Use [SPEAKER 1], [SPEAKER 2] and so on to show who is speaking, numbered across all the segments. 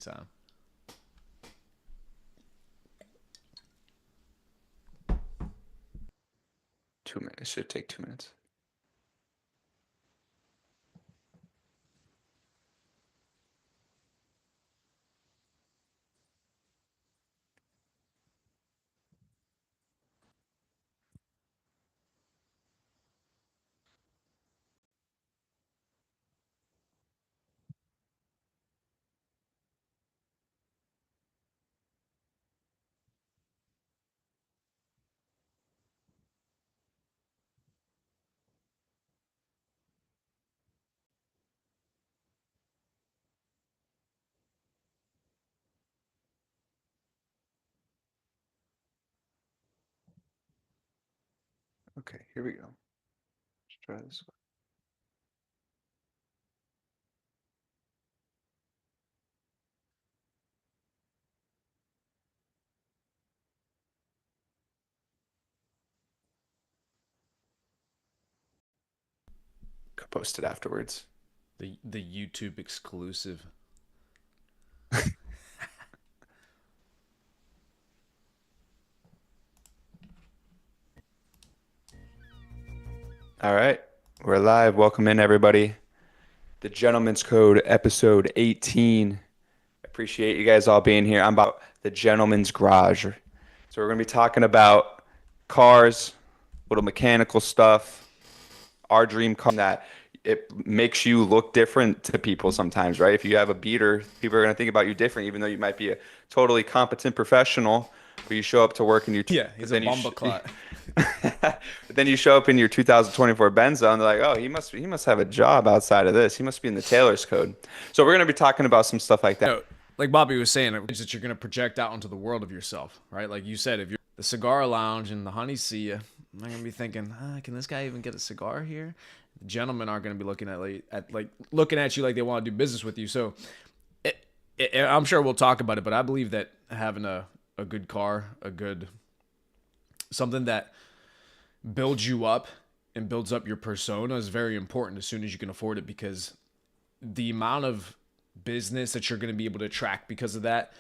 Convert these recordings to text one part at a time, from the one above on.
[SPEAKER 1] Time.
[SPEAKER 2] 2 minutes. It should take 2 minutes. Okay, here we go. Let's try this one. Could post it afterwards.
[SPEAKER 1] The YouTube exclusive.
[SPEAKER 2] All right, we're live. Welcome in, everybody. The Gentleman's Code, episode 18. Appreciate you guys all being here. I'm about the Gentleman's Garage. So we're going to be talking about cars, little mechanical stuff, our dream car that it makes you look different to people sometimes, right? If you have a beater, people are going to think about you different, even though you might be a totally competent professional, but you show up to work and
[SPEAKER 1] Yeah,
[SPEAKER 2] but
[SPEAKER 1] he's a
[SPEAKER 2] then
[SPEAKER 1] bomba clot.
[SPEAKER 2] but then you show up in your 2024 Benzo and they're like, oh, he must have a job outside of this. He must be in the Taylor's code. So we're going to be talking about some stuff like that.
[SPEAKER 1] No, like Bobby was saying, it's that you're gonna project out into the world of yourself, right? Like you said, if you're the cigar lounge and the honeys see you, I'm not gonna be thinking, can this guy even get a cigar here? The gentlemen aren't gonna be looking at looking at you like they want to do business with you. So I'm sure we'll talk about it, but I believe that having a good car, a good something that builds you up and builds up your persona is very important as soon as you can afford it, because the amount of business that you're going to be able to attract because of that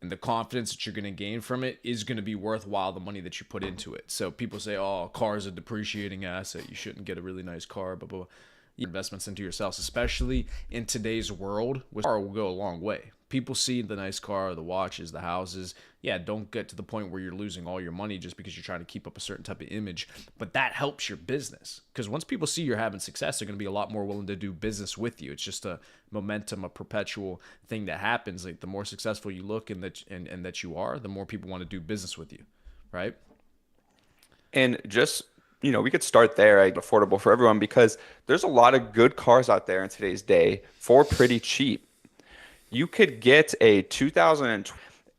[SPEAKER 1] and the confidence that you're going to gain from it is going to be worthwhile the money that you put into it. So people say, oh, a car is a depreciating asset, you shouldn't get a really nice car, blah, blah, blah. Investments into yourselves, especially in today's world, with car will go a long way. People see the nice car, the watches, the houses. Yeah, don't get to the point where you're losing all your money just because you're trying to keep up a certain type of image. But that helps your business, because once people see you're having success, they're going to be a lot more willing to do business with you. It's just a momentum, a perpetual thing that happens. Like the more successful you look and that you are, the more people want to do business with you, right?
[SPEAKER 2] And just, we could start there, like affordable for everyone, because there's a lot of good cars out there in today's day for pretty cheap. You could get a 2000,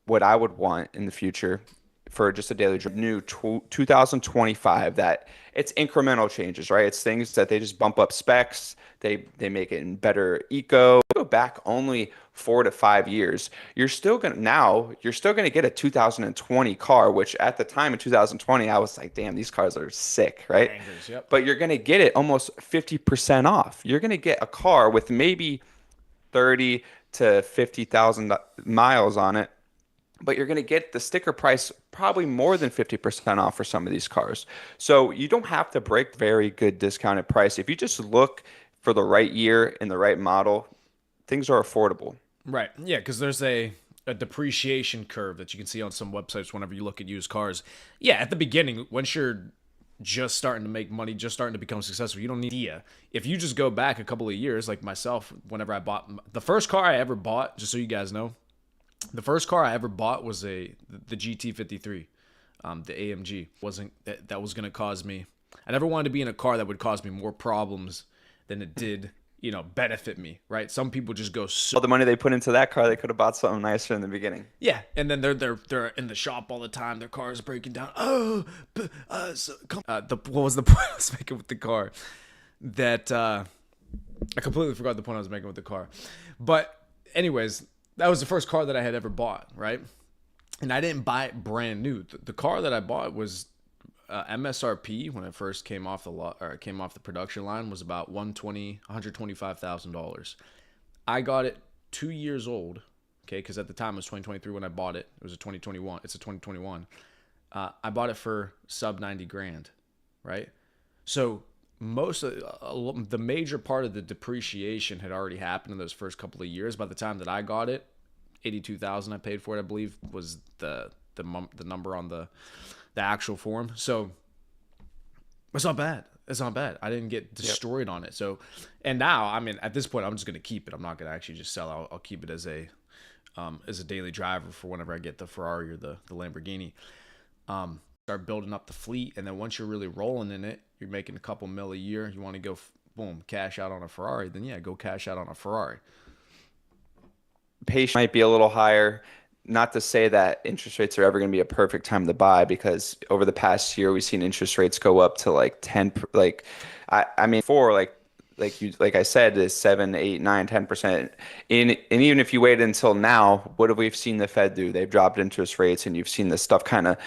[SPEAKER 2] what I would want in the future for just a daily drive, new 2025, that it's incremental changes, right? It's things that they just bump up specs. They make it in better eco. Go back only 4 to 5 years. You're still gonna get a 2020 car, which at the time in 2020, I was like, damn, these cars are sick, right?
[SPEAKER 1] Bangers, yep.
[SPEAKER 2] But you're gonna get it almost 50% off. You're gonna get a car with maybe 30 to 50,000 miles on it, but you're going to get the sticker price probably more than 50% off for some of these cars. So you don't have to break very good discounted price. If you just look for the right year and the right model, things are affordable.
[SPEAKER 1] Right. Yeah, because there's a depreciation curve that you can see on some websites whenever you look at used cars. Yeah, at the beginning, once you're just starting to make money, just starting to become successful, you don't need idea. If you just go back a couple of years, like myself, whenever I bought the first car I ever bought, just so you guys know, the first car I ever bought was the GT53, the AMG. Wasn't that was gonna cause me? I never wanted to be in a car that would cause me more problems than it did, benefit me, right? Some people just go so
[SPEAKER 2] All the money they put into that car, they could have bought something nicer in the beginning.
[SPEAKER 1] yeah, and then they're in the shop all the time. Their car is breaking down. Oh, what was the point I was making with the car? That I completely forgot the point I was making with the car. But anyways, that was the first car that I had ever bought, right? And I didn't buy it brand new. The car that I bought was MSRP when it first came off the lot, or it came off the production line, was about $125,000. I got it 2 years old Okay, because at the time it was 2023 when I bought it. It was a 2021. It's a 2021. I bought it for sub 90 grand, right? So most of the major part of the depreciation had already happened in those first couple of years. By the time that I got it, 82,000 I paid for it, I believe, was the number on the actual form. So it's not bad. It's not bad. I didn't get
[SPEAKER 2] Yep.
[SPEAKER 1] destroyed on it. So, and now, I mean, at this point, I'm just gonna keep it. I'm not gonna actually just sell. I'll keep it as a daily driver for whenever I get the Ferrari or the Lamborghini. Start building up the fleet, and then once you're really rolling in it, you're making a couple mil a year. You want to go boom, cash out on a Ferrari? Then yeah, go cash out on a Ferrari.
[SPEAKER 2] Patience might be a little higher. Not to say that interest rates are ever going to be a perfect time to buy, because over the past year we've seen interest rates go up to like 10, like I mean for like I said, is 7, 8, 9, 10%. And even if you wait until now, what have we seen the Fed do? They've dropped interest rates, and you've seen this stuff kind of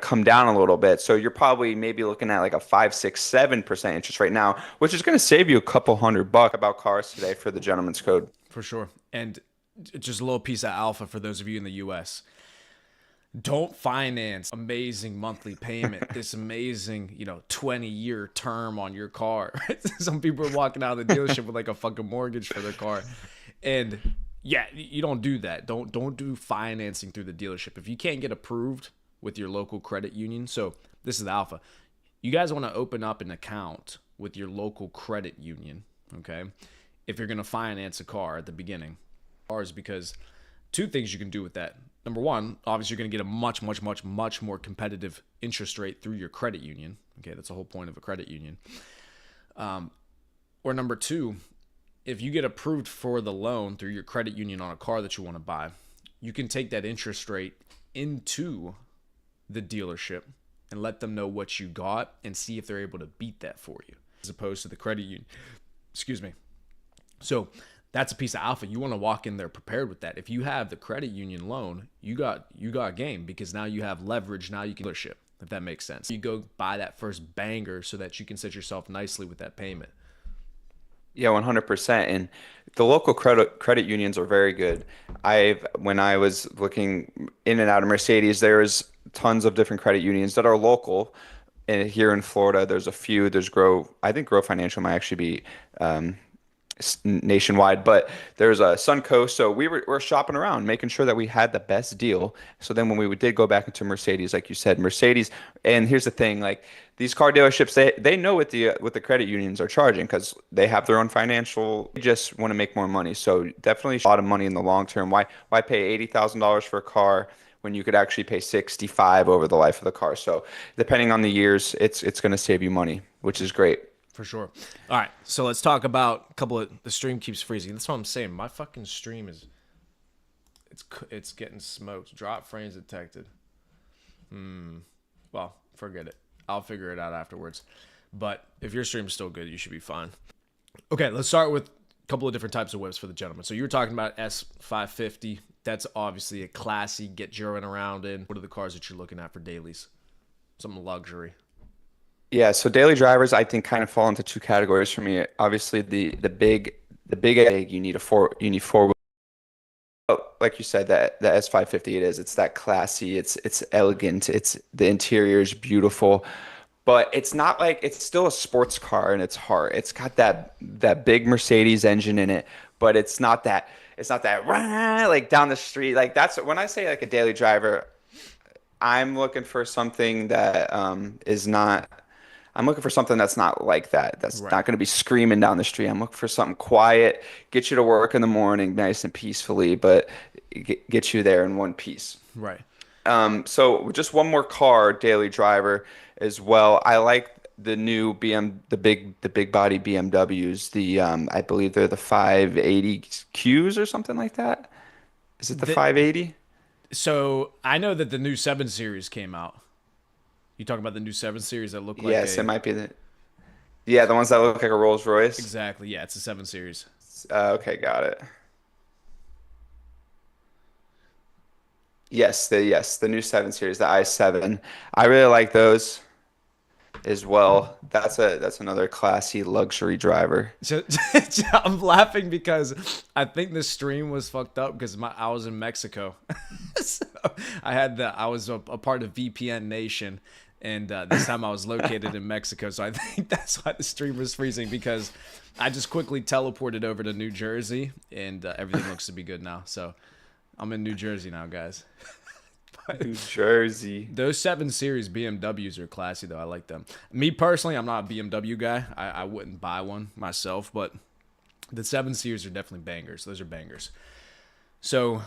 [SPEAKER 2] come down a little bit. So you're probably maybe looking at like a 5, 6, 7% interest rate now, which is going to save you a couple $100 about cars today for the gentleman's code.
[SPEAKER 1] For sure. And just a little piece of alpha for those of you in the US. Don't finance amazing monthly payment, this amazing, 20-year term on your car. Some people are walking out of the dealership with like a fucking mortgage for their car. And yeah, you don't do that. Don't do financing through the dealership. If you can't get approved with your local credit union, so this is the alpha. You guys want to open up an account with your local credit union, okay? If you're going to finance a car at the beginning. Cars, because two things you can do with that. Number one, obviously you're going to get a much, much, much, much more competitive interest rate through your credit union. Okay, that's the whole point of a credit union. Or number two, if you get approved for the loan through your credit union on a car that you want to buy, you can take that interest rate into the dealership and let them know what you got and see if they're able to beat that for you, as opposed to the credit union. Excuse me. So that's a piece of alpha. You want to walk in there prepared with that. If you have the credit union loan, you got game, because now you have leverage. Now you can dealership, if that makes sense. You go buy that first banger so that you can set yourself nicely with that payment.
[SPEAKER 2] Yeah, 100%. And the local credit unions are very good. When I was looking in and out of Mercedes, there's tons of different credit unions that are local. And here in Florida, there's a few. There's I think Grow Financial might actually be um, nationwide, but there's a Suncoast. So we're shopping around, making sure that we had the best deal. So then when we did go back into Mercedes, like you said, Mercedes, and here's the thing, like these car dealerships, they know what the credit unions are charging, because they have their own financial, they just want to make more money. So definitely a lot of money in the long term. Why pay $80,000 for a car when you could actually pay 65 over the life of the car? So depending on the years, it's going to save you money, which is great.
[SPEAKER 1] For sure. All right, so let's talk about a couple of the stream keeps freezing. That's what I'm saying. My fucking stream is it's getting smoked. Drop frames detected. Well, forget it. I'll figure it out afterwards. But if your stream's still good, you should be fine. Okay, let's start with a couple of different types of whips for the gentleman. So you were talking about S550. That's obviously a classy, get German around in. What are the cars that you're looking at for dailies? Some luxury.
[SPEAKER 2] Yeah, so daily drivers I think kind of fall into two categories for me. Obviously the big egg, you need four wheel. Like you said, that the S550, it's that classy, it's elegant, it's the interior is beautiful, but it's not like, it's still a sports car in its heart. It's got that big Mercedes engine in it, but it's not that rah, like down the street. Like that's when I say like a daily driver, I'm looking for something that is not. I'm looking for something that's not like that. That's
[SPEAKER 1] Right.
[SPEAKER 2] not going to be screaming down the street. I'm looking for something quiet, get you to work in the morning, nice and peacefully, but get you there in one piece.
[SPEAKER 1] Right.
[SPEAKER 2] So just one more car, daily driver as well. I like the new the big body BMWs. I believe they're the 580 Qs or something like that. Is it the
[SPEAKER 1] The,
[SPEAKER 2] 580?
[SPEAKER 1] So I know that the new 7 Series came out. You talking about the new 7 Series that look like
[SPEAKER 2] Yes, it
[SPEAKER 1] a.
[SPEAKER 2] might be yeah, the ones that look like a Rolls Royce.
[SPEAKER 1] Exactly, yeah, it's a 7 Series.
[SPEAKER 2] Okay, got it. Yes, the new 7 Series, the i7. I really like those. as well. That's another classy luxury driver.
[SPEAKER 1] So, I'm laughing because I think the stream was fucked up because I was in Mexico, so I was a part of VPN Nation, and this time I was located in Mexico. So I think that's why the stream was freezing because I just quickly teleported over to New Jersey, and everything looks to be good now. So I'm in New Jersey now, guys.
[SPEAKER 2] New Jersey.
[SPEAKER 1] Those 7 Series BMWs are classy, though. I like them. Me personally, I'm not a BMW guy. I wouldn't buy one myself, but the 7 Series are definitely bangers. Those are bangers. So,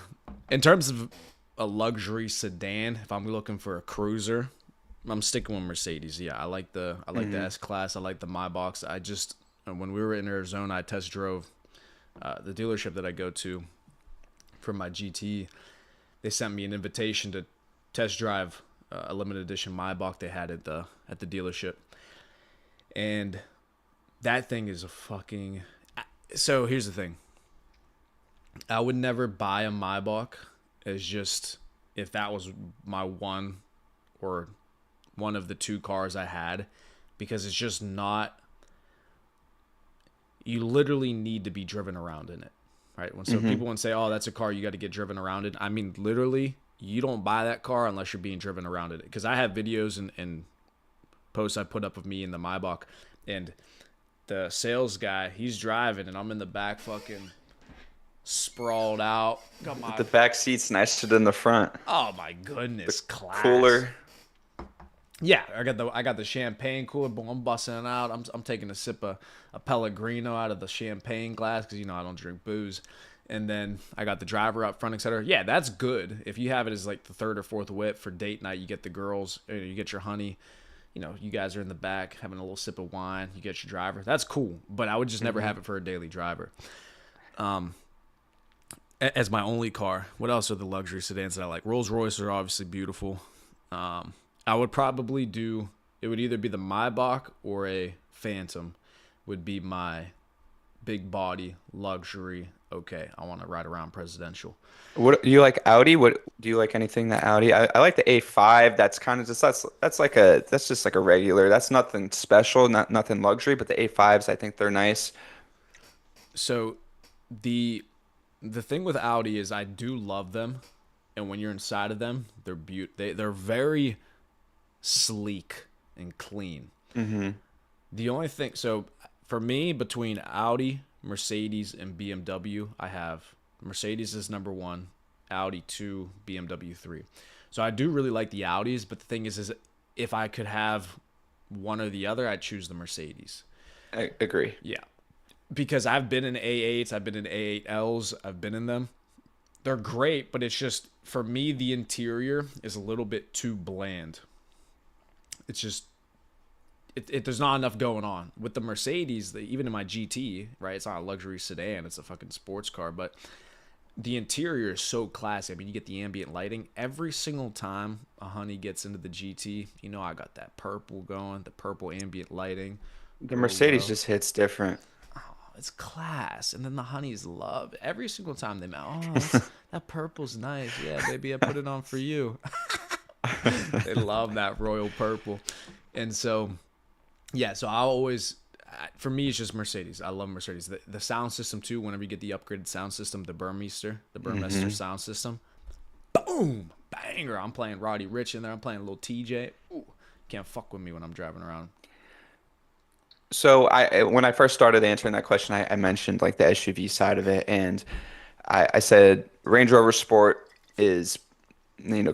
[SPEAKER 1] in terms of a luxury sedan, if I'm looking for a cruiser, I'm sticking with Mercedes. Yeah, I like the S Class. I like the Maybachs. When we were in Arizona, I test drove the dealership that I go to for my GT. They sent me an invitation to test drive a limited edition Maybach they had at the dealership, and that thing is a fucking. So here's the thing. I would never buy a Maybach as just if that was my one or one of the 2 cars I had, because it's just not. You literally need to be driven around in it. Right? So people want to say, oh, that's a car you got to get driven around in. I mean, literally, you don't buy that car unless you're being driven around in it. Because I have videos and posts I put up of me in the Maybach, and the sales guy, he's driving, and I'm in the back fucking sprawled out. Got my,
[SPEAKER 2] The back seat's nicer than the front.
[SPEAKER 1] oh my goodness,
[SPEAKER 2] The
[SPEAKER 1] class.
[SPEAKER 2] cooler.
[SPEAKER 1] Yeah, I got the champagne cooler, boom, I'm busting it out. I'm taking a sip of a Pellegrino out of the champagne glass because I don't drink booze. And then I got the driver up front, etc. Yeah, that's good. If you have it as like the 3rd or 4th whip for date night, you get the girls, you get your honey. You guys are in the back having a little sip of wine. You get your driver. That's cool, but I would just never have it for a daily driver. As my only car. What else are the luxury sedans that I like? Rolls Royce are obviously beautiful. I would probably do. It would either be the Maybach or a Phantom. Would be my big body luxury. Okay, I want to ride around presidential.
[SPEAKER 2] What do you like Audi? What do you like anything that Audi? I like the A5. That's kind of just that's just like a regular. That's nothing special, nothing luxury, but the A5s I think they're nice.
[SPEAKER 1] So the thing with Audi is I do love them, and when you're inside of them, they're very sleek and clean. The only thing, so for me, between Audi, Mercedes, and BMW, I have Mercedes is number 1, Audi 2, BMW 3. So I do really like the Audis, but the thing is if I could have one or the other, I'd choose the Mercedes.
[SPEAKER 2] I agree.
[SPEAKER 1] Yeah. Because I've been in A8s, I've been in A8Ls, I've been in them. They're great, but it's just, for me, the interior is a little bit too bland. It's just, there's not enough going on. With the Mercedes, even in my GT, right, it's not a luxury sedan, it's a fucking sports car, but the interior is so classy. I mean, you get the ambient lighting. Every single time a honey gets into the GT, I got that purple going, the purple ambient lighting.
[SPEAKER 2] The Mercedes just hits different.
[SPEAKER 1] It's class. And then the honeys love every single time they met. That purple's nice. Yeah, baby, I put it on for you. They love that royal purple. And so, yeah, so for me, it's just Mercedes. I love Mercedes. The sound system, too, whenever you get the upgraded sound system, the Burmester sound system, boom, banger. I'm playing Roddy Ricch in there. I'm playing a little TJ. Ooh, can't fuck with me when I'm driving around.
[SPEAKER 2] So when I first started answering that question, I mentioned like the SUV side of it, and I said Range Rover Sport is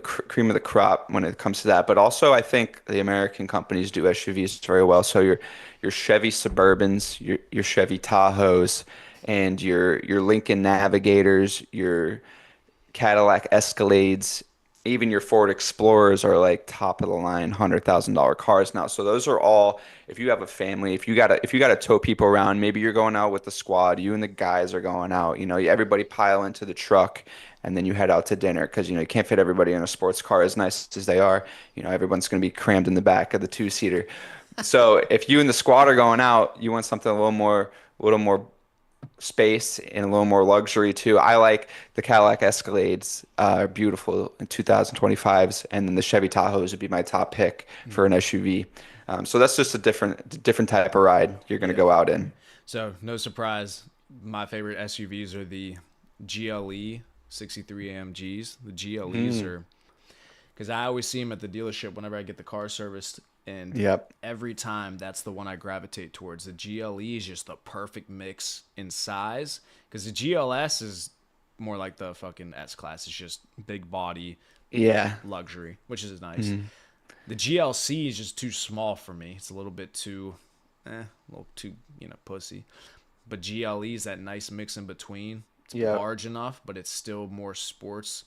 [SPEAKER 2] cream of the crop when it comes to that. But also, I think the American companies do SUVs very well. So your Chevy Suburbans, your Chevy Tahoes, and your Lincoln Navigators, your Cadillac Escalades, even your Ford Explorers are like top of the line $100,000 cars now. So those are all, if you have a family, if you gotta tow people around, maybe you're going out with the squad, you and the guys are going out, everybody pile into the truck and then you head out to dinner because you can't fit everybody in a sports car as nice as they are. Everyone's going to be crammed in the back of the 2-seater. So if you and the squad are going out, you want something a little more space and a little more luxury too. I like the Cadillac Escalades, are beautiful in 2025s, and then the Chevy Tahoes would be my top pick for an SUV. So that's just a different type of ride you're going to
[SPEAKER 1] Yeah.
[SPEAKER 2] go out in.
[SPEAKER 1] So no surprise, my favorite SUVs are the GLE 63 AMGs. The GLEs
[SPEAKER 2] Mm,
[SPEAKER 1] are because I always see them at the dealership whenever I get the car serviced, and
[SPEAKER 2] yep.
[SPEAKER 1] every time that's the one I gravitate towards. The GLE is just the perfect mix in size because the GLS is more like the fucking S class. It's just big body,
[SPEAKER 2] Yeah.
[SPEAKER 1] luxury, which is nice.
[SPEAKER 2] Mhm.
[SPEAKER 1] The GLC is just too small for me. It's a little bit too, a little too, pussy. But GLE is that nice mix in between. It's
[SPEAKER 2] Yep.
[SPEAKER 1] large enough, but it's still more sports,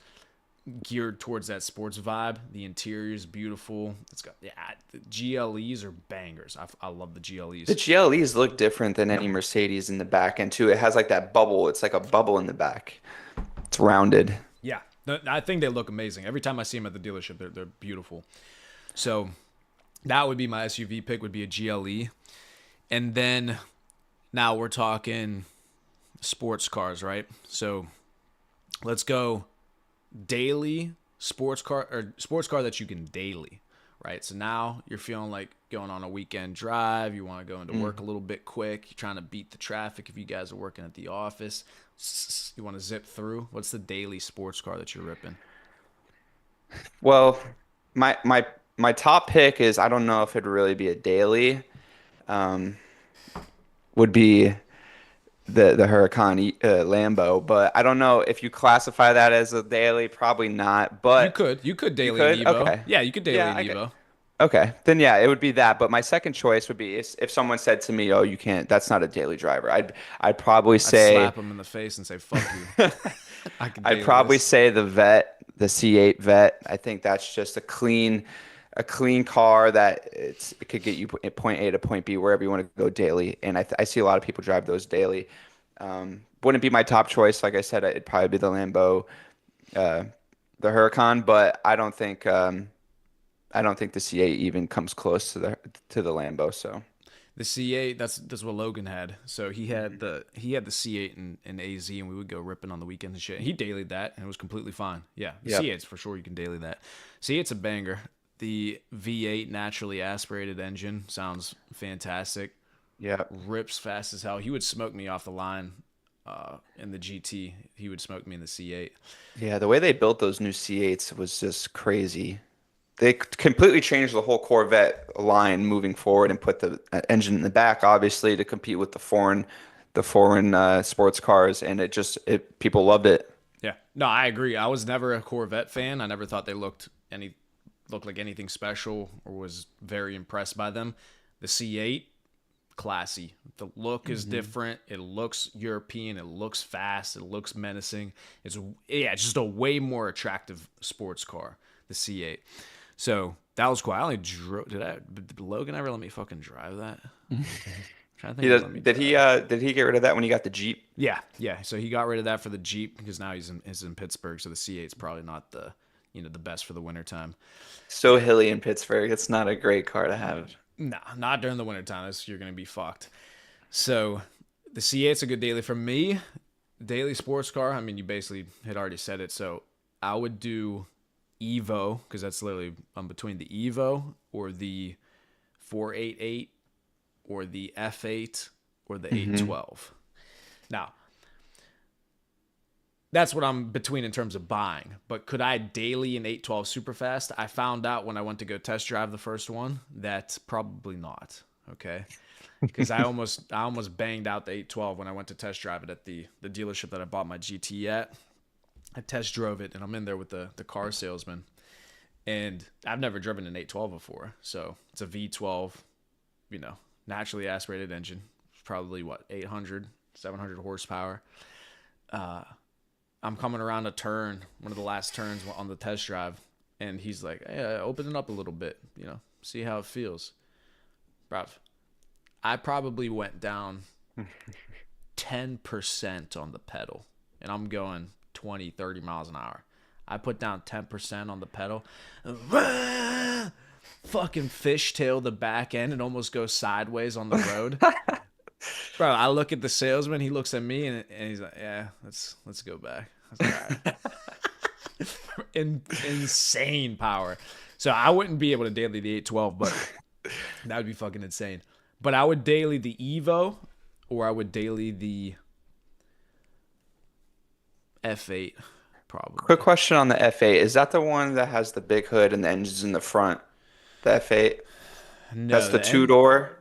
[SPEAKER 1] geared towards that sports vibe. The interior is beautiful. It's got, yeah, the GLEs are bangers. I love the
[SPEAKER 2] The
[SPEAKER 1] GLEs.
[SPEAKER 2] GLEs look different than any Mercedes in the back end too. It has like that bubble. It's like a bubble in the back. It's rounded.
[SPEAKER 1] Yeah, I think they look amazing. Every time I see them at the dealership, they're beautiful. So that would be my SUV pick. Would be a GLE, and then now we're talking sports cars, right? So let's go daily sports car that you can daily, right? So now you're feeling like going on a weekend drive. You want to go into work a
[SPEAKER 2] Mm.
[SPEAKER 1] little bit quick. You're trying to beat the traffic if you guys are working at the office. You want to zip through. What's the daily sports car that you're ripping?
[SPEAKER 2] Well, my top pick is I don't know if it'd really be a daily. Um, would be the Huracan Lambo, but I don't know if you classify that as a daily. Probably not, but
[SPEAKER 1] You could
[SPEAKER 2] you
[SPEAKER 1] daily an
[SPEAKER 2] could.
[SPEAKER 1] Evo.
[SPEAKER 2] Okay,
[SPEAKER 1] Yeah, you could daily
[SPEAKER 2] yeah,
[SPEAKER 1] an
[SPEAKER 2] I could.
[SPEAKER 1] Evo.
[SPEAKER 2] Okay, then yeah, it would be that. But my second choice would be if someone said to me, "Oh, you can't. That's not a daily driver." I'd probably
[SPEAKER 1] I'd
[SPEAKER 2] say
[SPEAKER 1] slap him in the face and say, "Fuck you. I can
[SPEAKER 2] I'd
[SPEAKER 1] daily
[SPEAKER 2] probably
[SPEAKER 1] this."
[SPEAKER 2] say the Vet, the C8 Vet. I think that's just a clean car that it could get you point A to point B wherever you want to go daily. And I see a lot of people drive those daily. Wouldn't be my top choice. Like I said, it'd probably be the Lambo, uh, the Huracan, but I don't think the C8 even comes close to the Lambo. So
[SPEAKER 1] The C8, that's what Logan had. So
[SPEAKER 2] Mhm.
[SPEAKER 1] he had the C8 in AZ, and we would go ripping on the weekends and shit. He dailied that, and it was completely fine. Yeah, the
[SPEAKER 2] Yep.
[SPEAKER 1] C8's for sure. You can daily that. C8's a banger. The V8 naturally aspirated engine sounds fantastic.
[SPEAKER 2] Yep.
[SPEAKER 1] Rips fast as hell. He would smoke me off the line in the GT. He would smoke me in the C8.
[SPEAKER 2] Yeah, the way they built those new C8s was just crazy. They completely changed the whole Corvette line moving forward and put the engine in the back, obviously, to compete with the foreign sports cars, and it people loved it.
[SPEAKER 1] Yeah, no, I agree. I was never a Corvette fan. I never thought they looked like anything special or was very impressed by them. The C8, classy. The look is
[SPEAKER 2] Hmm.
[SPEAKER 1] different. It looks European. It looks fast. It looks menacing. It's just a way more attractive sports car. The C8. So that was cool. I only drove. Did Logan ever let me fucking drive that? Trying to think
[SPEAKER 2] He
[SPEAKER 1] if he
[SPEAKER 2] does,
[SPEAKER 1] let me drive.
[SPEAKER 2] did he get rid of that when he got the Jeep?
[SPEAKER 1] Yeah, yeah. So he got rid of that for the Jeep because now he's in Pittsburgh. So the C8's probably not the best for the wintertime.
[SPEAKER 2] So hilly in Pittsburgh. It's not a great car to have.
[SPEAKER 1] Nah, not during the wintertime. You're gonna be fucked. So the C8's a good daily for me. Daily sports car. I mean, you basically had already said it. So I would do Evo because that's literally between the Evo or the 488 or the F8 or the
[SPEAKER 2] Hmm.
[SPEAKER 1] 812. Now, that's what I'm between in terms of buying. But could I daily an 812 super fast? I found out when I went to go test drive the first one that probably not. Okay. Because I almost banged out the 812 when I went to test drive it at the dealership that I bought my GT at. I test drove it and I'm in there with the car salesman. And I've never driven an 812 before. So it's a V12, naturally aspirated engine. Probably what, 800, 700 horsepower. I'm coming around a turn, one of the last turns on the test drive, and he's like, "Hey, open it up a little bit, see how it feels." Bruv, I probably went down 10% on the pedal, and I'm going 20, 30 miles an hour. I put down 10% on the pedal, fucking fishtail the back end and almost go sideways on the road. Bro, I look at the salesman. He looks at me and he's like, "Yeah, let's go back." I was like, "All right." Insane power. So I wouldn't be able to daily the 812, but That would be fucking insane. But I would daily the Evo, or I would daily the F8,
[SPEAKER 2] Quick
[SPEAKER 1] probably.
[SPEAKER 2] question on the F8. Is that the one that has the big hood and the engines in the front? The F8? That's
[SPEAKER 1] No,
[SPEAKER 2] the
[SPEAKER 1] the end.
[SPEAKER 2] two-door?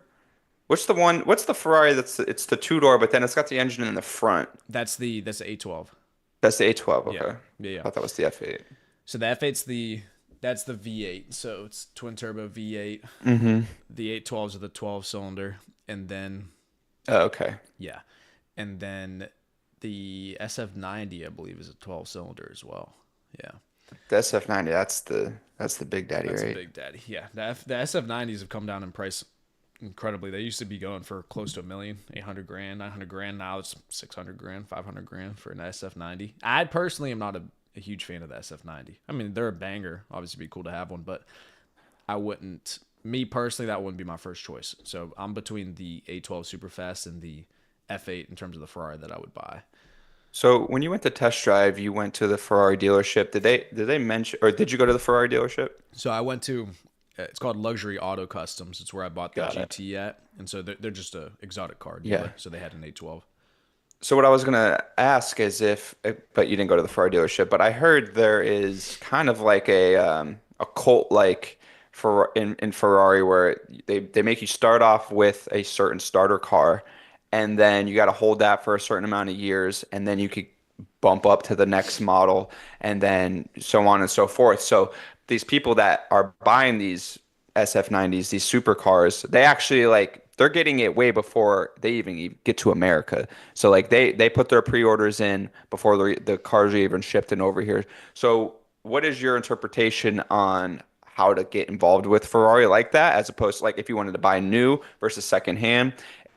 [SPEAKER 2] What's the one? What's the Ferrari it's the two-door, but then it's got the engine in the front?
[SPEAKER 1] That's the A12.
[SPEAKER 2] That's the A12,
[SPEAKER 1] Yeah,
[SPEAKER 2] okay.
[SPEAKER 1] yeah, yeah.
[SPEAKER 2] Thought that was the F8.
[SPEAKER 1] So the F8's that's the V8. So it's twin turbo V8.
[SPEAKER 2] Mm-hmm.
[SPEAKER 1] The 812s are the 12 cylinder, and then
[SPEAKER 2] Oh, okay.
[SPEAKER 1] yeah, and then the SF90 I believe is a 12 cylinder as well. Yeah,
[SPEAKER 2] The SF90, that's the big daddy,
[SPEAKER 1] that's a
[SPEAKER 2] right?
[SPEAKER 1] big daddy. Yeah, the SF90s have come down in price incredibly. They used to be going for close to a million, 800 grand, 900 grand. Now it's 600 grand, 500 grand for an SF90. I personally am not a huge fan of the SF90. I mean, they're a banger. Obviously, it'd be cool to have one, but I wouldn't. Me personally, that wouldn't be my first choice. So I'm between the A12 Superfast and the F8 in terms of the Ferrari that I would buy.
[SPEAKER 2] So when you went to test drive, you went to the Ferrari dealership. Did they mention or did you go to the Ferrari dealership?
[SPEAKER 1] So I went to, it's called Luxury Auto Customs. It's where I bought the
[SPEAKER 2] Got it.
[SPEAKER 1] GT at. And so they're just a exotic car
[SPEAKER 2] Yeah.
[SPEAKER 1] dealer. So they had an A12.
[SPEAKER 2] So what I was gonna ask is if, but you didn't go to the Ferrari dealership, but I heard there is kind of like a cult like for in Ferrari where they make you start off with a certain starter car, and then you got to hold that for a certain amount of years, and then you could bump up to the next model, and then so on and so forth. So these people that are buying these SF90s, these supercars, they actually like they're getting it way before they even get to America. So like they put their pre-orders in before the cars are even shipped in over here. So what is your interpretation on how to get involved with Ferrari like that, as opposed to like if you wanted to buy new versus secondhand?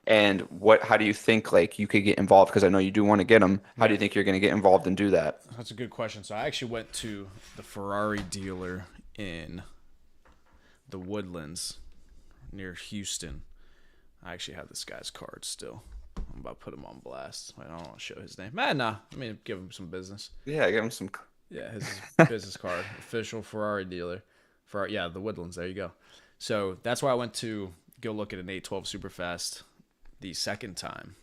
[SPEAKER 2] And how do you think like you could get involved? Because I know you do want to get them. How do
[SPEAKER 1] Yeah,
[SPEAKER 2] you think you're going to get involved and do that?
[SPEAKER 1] that's a good question. So I actually went to the Ferrari dealer in the Woodlands near Houston. I actually have this guy's card still. I'm about to put him on blast. I don't want to show his name. Man, nah. I mean, give him some business.
[SPEAKER 2] Yeah, give them some.
[SPEAKER 1] Yeah, his business card. Official Ferrari dealer. Yeah, the Woodlands. There you go. So that's why I went to go look at an 812 Superfast the second time.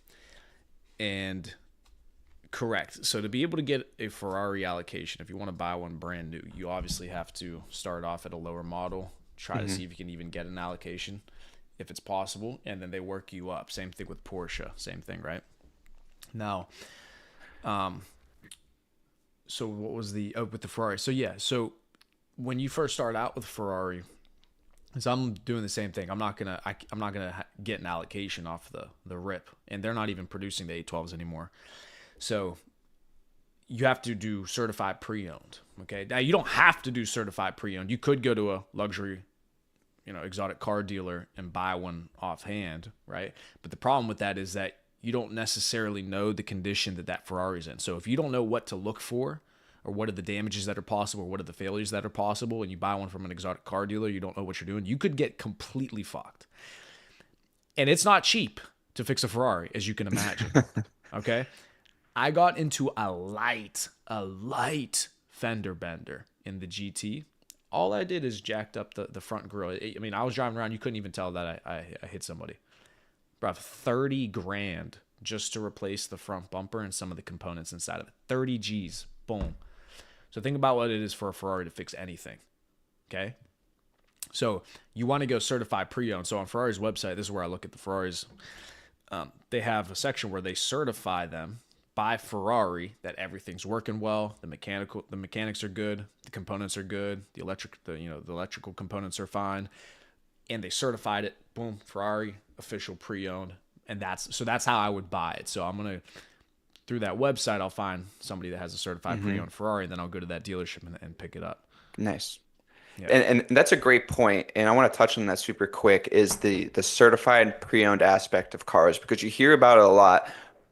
[SPEAKER 1] And correct. So to be able to get a Ferrari allocation, if you want to buy one brand new, you obviously have to start off at a lower model, try to see if you can even get an allocation if it's possible, and then they work you up. Same thing with Porsche. Same thing, right? Now, so what was with the Ferrari? So yeah, so when you first start out with Ferrari, so I'm doing the same thing. I'm not gonna get an allocation off the rip, and they're not even producing the 812s anymore. So you have to do certified pre-owned. Okay, now you don't have to do certified pre-owned. You could go to a luxury, exotic car dealer and buy one offhand, right? But the problem with that is that you don't necessarily know the condition that Ferrari's in. So if you don't know what to look for, or what are the damages that are possible, or what are the failures that are possible, and you buy one from an exotic car dealer, you don't know what you're doing, you could get completely fucked. And it's not cheap to fix a Ferrari, as you can imagine. Okay? I got into a light fender bender in the GT. All I did is jacked up the front grille. I mean, I was driving around, you couldn't even tell that I hit somebody. Bro, 30 grand just to replace the front bumper and some of the components inside of it. 30 G's. Boom. So think about what it is for a Ferrari to fix anything. Okay? So you want to go certified pre-owned. So on Ferrari's website, this is where I look at the Ferraris. They have a section where they certify them by Ferrari that everything's working well, the mechanics are good, the components are good, the electrical components are fine, and they certified it. Boom, Ferrari official pre-owned, and that's how I would buy it. So I'm gonna through that website, I'll find somebody that has a certified pre-owned Ferrari, and then I'll go to that dealership and pick it up.
[SPEAKER 2] Nice.
[SPEAKER 1] Yeah.
[SPEAKER 2] And that's a great point, and I want to touch on that super quick, is the certified pre-owned aspect of cars, because you hear about it a lot,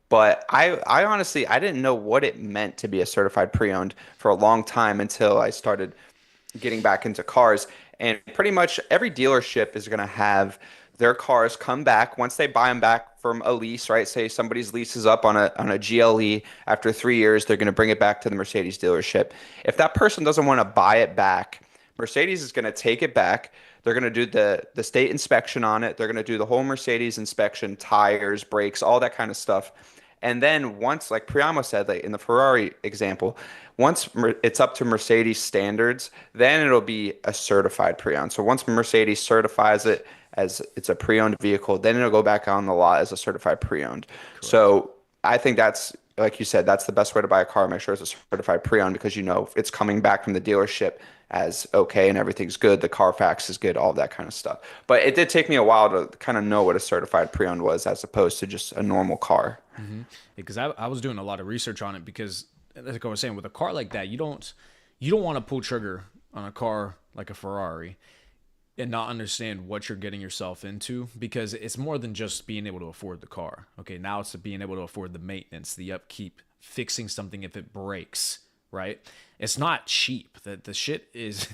[SPEAKER 2] but I honestly I didn't know what it meant to be a certified pre-owned for a long time until I started getting back into cars. And pretty much every dealership is going to have their cars come back once they buy them back from a lease, right? Say somebody's lease is up on a GLE after 3 years, they're going to bring it back to the Mercedes dealership. If that person doesn't want to buy it back, Mercedes is going to take it back. They're going to do the state inspection on it. They're going to do the whole Mercedes inspection, tires, brakes, all that kind of stuff. And then once, like Priamo said, like in the Ferrari example, once it's up to Mercedes standards, then it'll be a certified pre-owned. So once Mercedes certifies it as it's a pre-owned vehicle, then it'll go back on the lot as a certified pre-owned.
[SPEAKER 1] Correct.
[SPEAKER 2] So I think that's, like you said, that's the best way to buy a car. Make sure it's a certified pre-owned because you know it's coming back from the dealership as okay and everything's good. The Carfax is good, all that kind of stuff. But it did take me a while to kind of know what a certified pre-owned was as opposed to just a normal car.
[SPEAKER 1] Because I was doing a lot of research on it because, like I was saying, with a car like that, you don't want to pull trigger on a car like a Ferrari and not understand what you're getting yourself into, because it's more than just being able to afford the car. Okay, now it's being able to afford the maintenance, the upkeep, fixing something if it breaks, right? It's not cheap. The shit is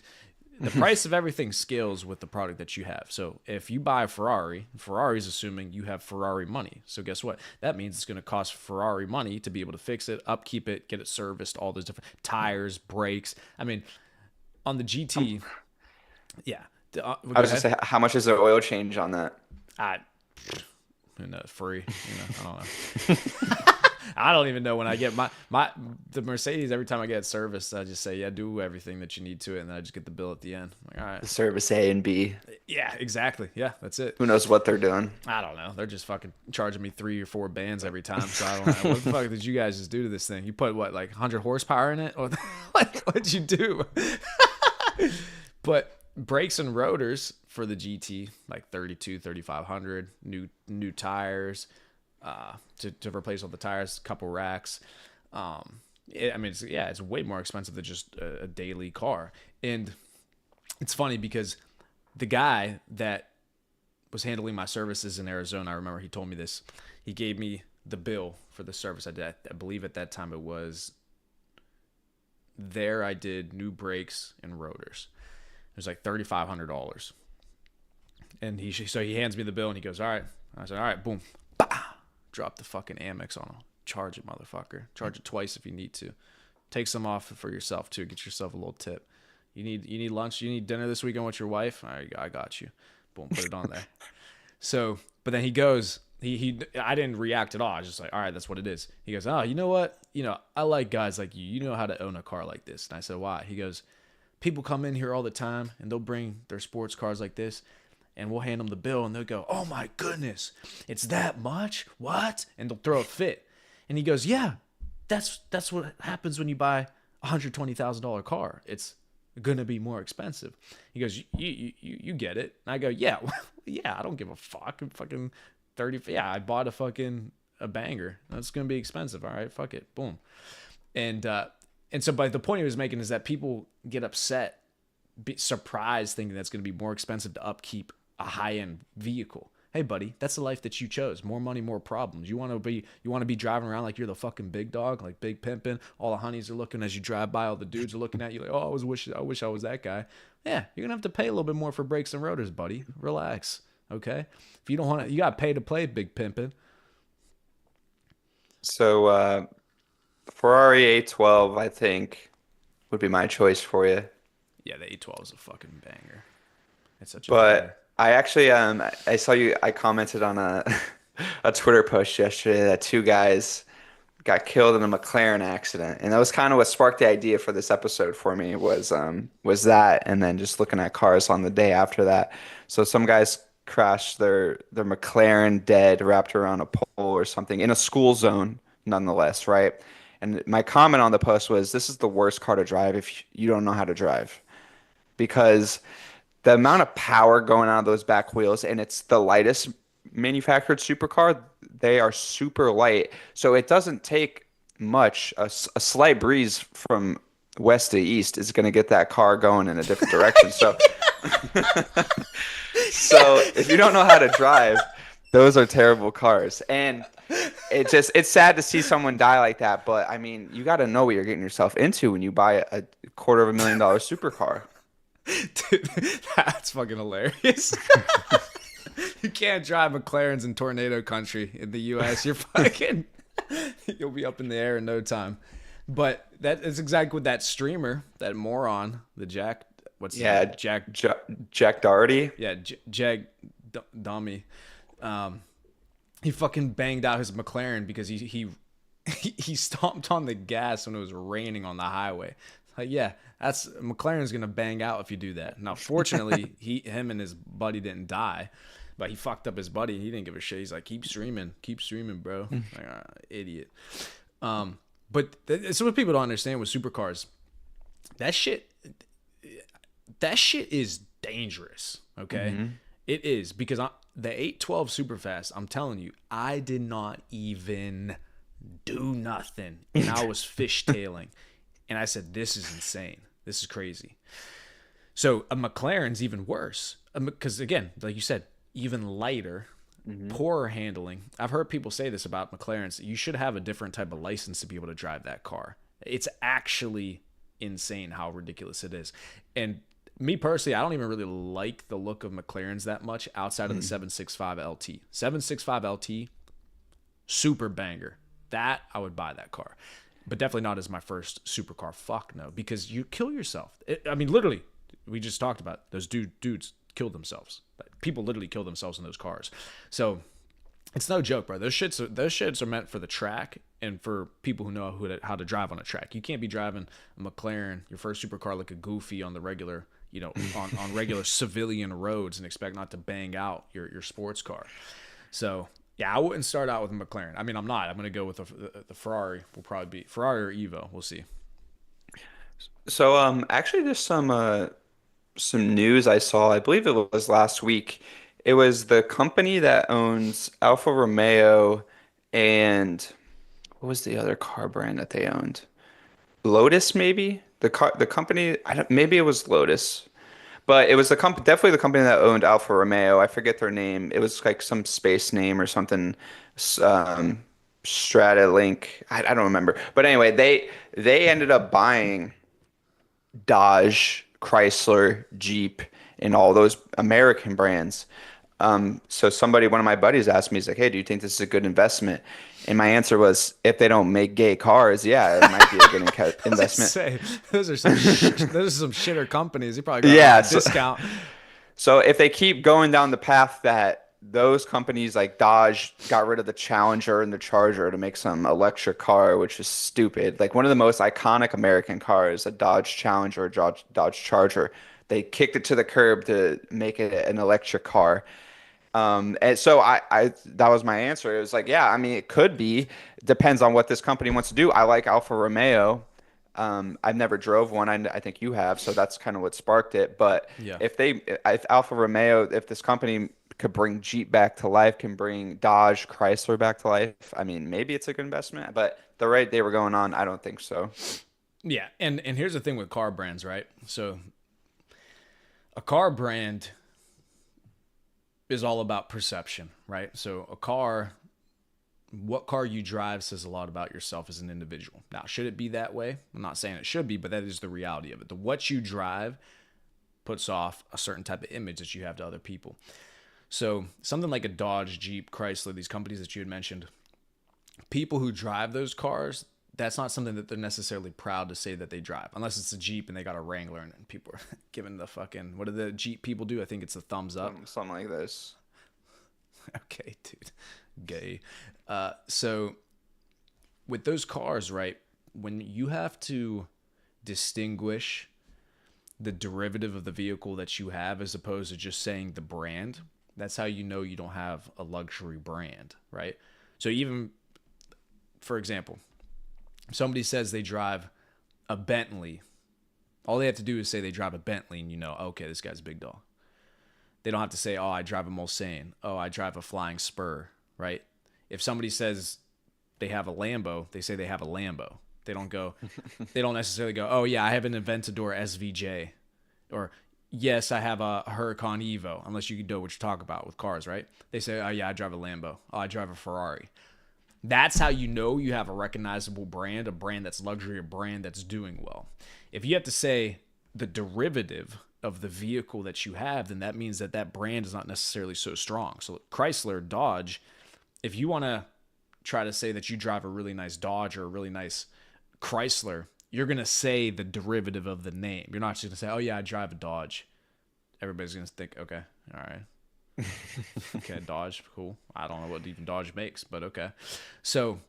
[SPEAKER 1] the price of everything scales with the product that you have. So if you buy a Ferrari, Ferrari's assuming you have Ferrari money. So guess what? That means it's going to cost Ferrari money to be able to fix it, upkeep it, get it serviced, all those different tires, brakes. I mean, on the GT, yeah.
[SPEAKER 2] I
[SPEAKER 1] Go
[SPEAKER 2] was just
[SPEAKER 1] ahead.
[SPEAKER 2] say, how much is the oil change on that?
[SPEAKER 1] I, free. I don't know. I don't even know when I get the Mercedes. Every time I get it serviced, I just say, yeah, do everything that you need to it, and then I just get the bill at the end. I'm like, all right.
[SPEAKER 2] The service A and B.
[SPEAKER 1] Yeah, exactly. Yeah, that's it.
[SPEAKER 2] Who knows what they're doing?
[SPEAKER 1] I don't know. They're just fucking charging me 3 or 4 bands every time. So I don't know. What the fuck did you guys just do to this thing? You put what, like 100 horsepower in it? Or what'd you do? But brakes and rotors for the GT, like 32, 3500, new tires, to replace all the tires, couple racks. I mean, it's way more expensive than just a daily car. And it's funny because the guy that was handling my services in Arizona, I remember he told me this. He gave me the bill for the service I did. I believe at that time it was I did new brakes and rotors. It was like $3,500. And he hands me the bill and he goes, all right. I said, all right, boom. Bah! Drop the fucking Amex on him. Charge it, motherfucker. Charge it twice if you need to. Take some off for yourself too. Get yourself a little tip. You need lunch. You need dinner this weekend with your wife. I got you. Boom, put it on there. So, but then he goes. I didn't react at all. I was just like, all right, that's what it is. He goes, oh, you know what? I like guys like you. You know how to own a car like this. And I said, why? He goes, people come in here all the time and they'll bring their sports cars like this. And we'll hand them the bill and they'll go, oh my goodness, it's that much? What? And they'll throw a fit. And he goes, yeah, that's what happens when you buy a $120,000 car. It's going to be more expensive. He goes, you get it. And I go, yeah, well, yeah, I don't give a fuck. I'm fucking 30. Yeah, I bought a banger. That's going to be expensive. All right, fuck it. Boom. And so, but the point he was making is that people get upset, be surprised, thinking that's going to be more expensive to upkeep a high-end vehicle. Hey, buddy, that's the life that you chose. More money, more problems. You want to be driving around like you're the fucking big dog, like big pimping. All the honeys are looking as you drive by. All the dudes are looking at you like, oh, I wish I was that guy. Yeah, you're gonna have to pay a little bit more for brakes and rotors, buddy. Relax, okay? If you don't want to, you got to pay to play big pimping.
[SPEAKER 2] So Ferrari A12, I think, would be my choice for you.
[SPEAKER 1] Yeah, the A12 is a fucking banger. It's such a banger.
[SPEAKER 2] But I actually I saw I commented on a a Twitter post yesterday that two guys got killed in a McLaren accident. And that was kind of what sparked the idea for this episode for me was that and then just looking at cars on the day after that. So some guys crashed their McLaren dead wrapped around a pole or something in a school zone nonetheless, right? And my comment on the post was this is the worst car to drive if you don't know how to drive because the amount of power going out of those back wheels, and it's the lightest manufactured supercar. They are super light, so it doesn't take much. A slight breeze from west to east is going to get that car going in a different direction. So, so if you don't know how to drive, those are terrible cars, and it's sad to see someone die like that. But I mean, you got to know what you're getting yourself into when you buy a $250,000 supercar.
[SPEAKER 1] Dude, that's fucking hilarious. You can't drive McLarens in tornado country in the U.S. You'll be up in the air in no time. But that is exactly what that streamer, that moron, the Jack what's his
[SPEAKER 2] Yeah,
[SPEAKER 1] name? Jack.
[SPEAKER 2] J Jack Doherty.
[SPEAKER 1] Yeah, Dummy. Um, he fucking banged out his McLaren because he stomped on the gas when it was raining on the highway. Like, yeah, that's McLaren's gonna bang out if you do that. Now, fortunately, him and his buddy didn't die, but he fucked up his buddy. He didn't give a shit. He's like, keep streaming, bro. Like, idiot. But it's what people don't understand with supercars. That shit, that shit is dangerous. Okay, it is because the 812 Superfast. I'm telling you, I did not even do nothing, and I was fishtailing, and I said, "This is insane. This is crazy." So a McLaren's even worse because again, like you said, even lighter, poorer handling. I've heard people say this about McLaren's. You should have a different type of license to be able to drive that car. It's actually insane how ridiculous it is. And me personally, I don't even really like the look of McLaren's that much outside of the 765 LT. 765 LT, super banger. That I would buy that car, but definitely not as my first supercar. Fuck no, because you kill yourself. I mean, literally, we just talked about those dudes killed themselves. People literally kill themselves in those cars. So it's no joke, bro. Those shits are meant for the track and for people who know how to drive on a track. You can't be driving a McLaren, your first supercar, like a goofy on the regular, on regular civilian roads and expect not to bang out your sports car. So yeah, I wouldn't start out with a McLaren. I mean, I'm not. I'm going to go with the Ferrari. Will probably be Ferrari or Evo. We'll see.
[SPEAKER 2] So actually there's some news I saw. I believe it was last week. It was the company that owns Alfa Romeo and what was the other car brand that they owned? Lotus maybe? The company I don't, maybe it was Lotus. But it was definitely the company that owned Alfa Romeo. I forget their name. It was like some space name or something. Stratalink. I don't remember. But anyway, they ended up buying Dodge, Chrysler, Jeep, and all those American brands. So one of my buddies asked me, he's like, "Hey, do you think this is a good investment?" And my answer was, if they don't make gay cars, yeah, it might be a good
[SPEAKER 1] I was gonna
[SPEAKER 2] investment.
[SPEAKER 1] say those are some shitter companies. You probably got
[SPEAKER 2] Yeah,
[SPEAKER 1] like a discount.
[SPEAKER 2] so if they keep going down the path that those companies like Dodge got rid of the Challenger and the Charger to make some electric car, which is stupid. Like one of the most iconic American cars, a Dodge Challenger, or Dodge Charger. They kicked it to the curb to make it an electric car. And so that was my answer. It was like, yeah, I mean, it could be. Depends on what this company wants to do. I like Alfa Romeo. I've never drove one. I think you have, so that's kind of what sparked it. But
[SPEAKER 1] Yeah.
[SPEAKER 2] if Alfa Romeo, if this company could bring Jeep back to life, can bring Dodge, Chrysler back to life, I mean, maybe it's a good investment. But the rate they were going on, I don't think so.
[SPEAKER 1] Yeah, and here's the thing with car brands, right? So a car brand is all about perception, right? So what car you drive says a lot about yourself as an individual. Now, should it be that way? I'm not saying it should be, but that is the reality of it. What you drive puts off a certain type of image that you have to other people. So something like a Dodge, Jeep, Chrysler, these companies that you had mentioned, people who drive those cars, that's not something that they're necessarily proud to say that they drive, unless it's a Jeep and they got a Wrangler and people are giving the fucking, what do the Jeep people do? I think it's a thumbs up.
[SPEAKER 2] Something like this.
[SPEAKER 1] Okay, dude. Gay. So with those cars, right, when you have to distinguish the derivative of the vehicle that you have as opposed to just saying the brand, that's how you know you don't have a luxury brand, right? So even, for example, if somebody says they drive a Bentley, all they have to do is say they drive a Bentley and you know, okay, this guy's a big dog. They don't have to say, oh, I drive a Mulsanne. Oh, I drive a Flying Spur, right? If somebody says they have a Lambo, they say they have a Lambo. They don't necessarily go, oh yeah, I have an Aventador SVJ. Or yes, I have a Huracan Evo, unless you know what you're talking about with cars, right? They say, oh yeah, I drive a Lambo. Oh, I drive a Ferrari. That's how you know you have a recognizable brand, a brand that's luxury, a brand that's doing well. If you have to say the derivative of the vehicle that you have, then that means that brand is not necessarily so strong. So Chrysler, Dodge, if you want to try to say that you drive a really nice Dodge or a really nice Chrysler, you're gonna say the derivative of the name. You're not just gonna say, "Oh yeah, I drive a Dodge." Everybody's gonna think, "Okay, all right, okay, Dodge, cool." I don't know what even Dodge makes, but okay. So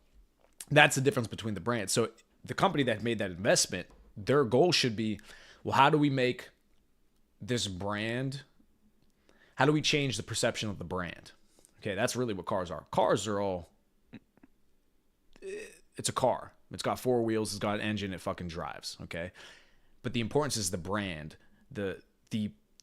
[SPEAKER 1] that's the difference between the brands. So the company that made that investment, their goal should be, well, how do we make this brand? How do we change the perception of the brand? Okay, that's really what cars are. Cars are all, it's a car. It's got four wheels. It's got an engine. It fucking drives. Okay, but the importance is the brand, the